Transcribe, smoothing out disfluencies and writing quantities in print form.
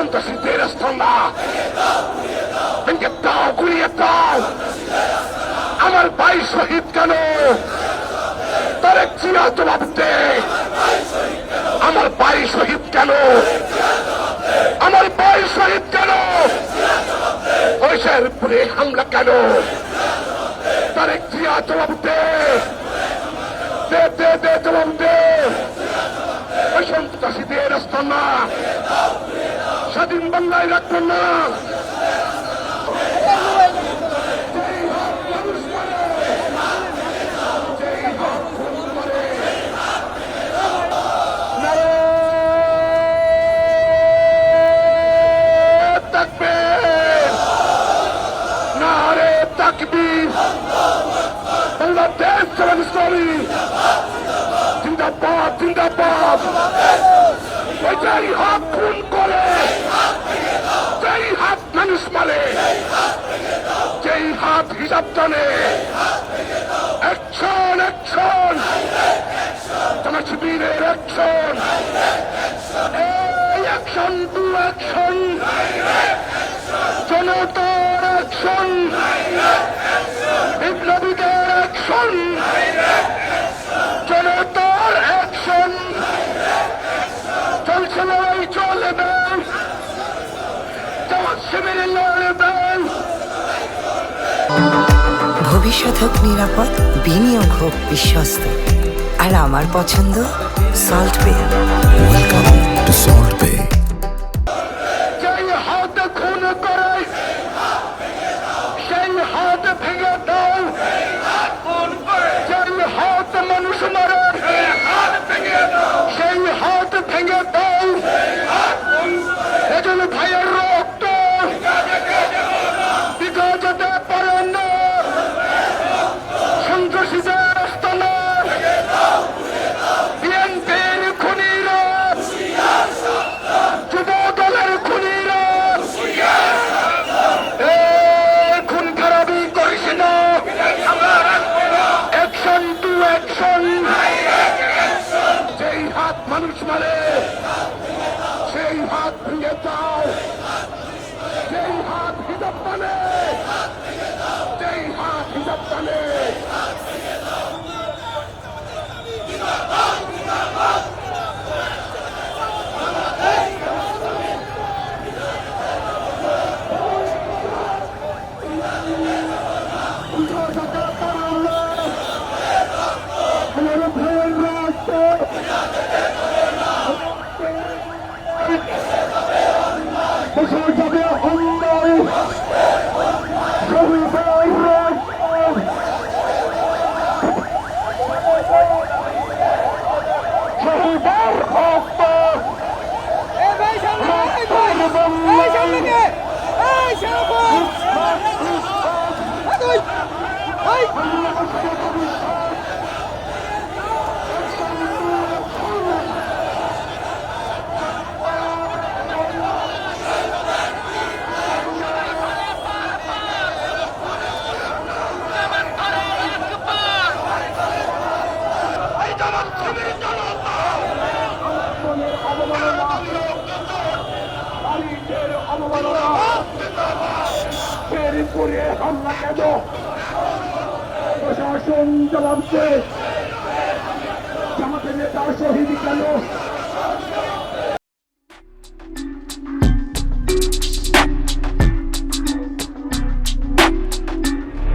সন্ত্রাসীদের স্তম্ভা ভেঙে দাও, গুড়িয়ে দাও। আমার ভাই শহীদ কেন? তারেক জিয়া জবাব দে। আমার ভাই শহীদ কেন? আমার ভাই শহীদ কেন? ঐশের উপরে হামলা কেন? তারেক জিয়া জবাব দে, দে দে দে, জবাব দে। ওই সন্ত্রাসীদের আস্তানা স্বাধীন বাংলায় রাখবেন না। বাংলাদেশ ইসলামী জিন্দাবাদ, জিন্দাবাদ। ওই যেই হাত খুন করে, যেই হাত মানুষ মারে, যেই হাত হিসাব জানে, অ্যাকশন, অ্যাকশন। জামাত শিবিরের অ্যাকশন, এই অ্যাকশন টু অ্যাকশন, জনতার অ্যাকশন, বিপ্লবীদের অ্যাকশন, জনতার অ্যাকশন। চলছে লড়াই, চলবে, জামাত শিবির লড়বে। ভবিষ্যৎ হোক নিরাপদ, বিনিয়োগ হোক বিশ্বস্ত, আর আমার পছন্দ সল্ট বে। ওয়েলকাম টু সল্ট বে। যেই হাত খুন করে সেই হাত ভেঙে দাও, যেই হাত মানুষ মারে সেই হাত ভেঙে দাও। এজন ভাইয়ের রক্ত দিঘা যেতে পারে না। সন্ত্রাসীদের আস্তানা, বিএনপির খুনিরা, যুব দলের খুনিরা, খুন খারাপি করিস না। Action to action. যেই হাত মানুষ মারে সেই হাত ভেঙে দাও, যেই হাত হিসাব টানে, যেই হাত হিসাব টানে। প্রশাসন জবাব দে। জামাতের নেতা শহীদ কেন?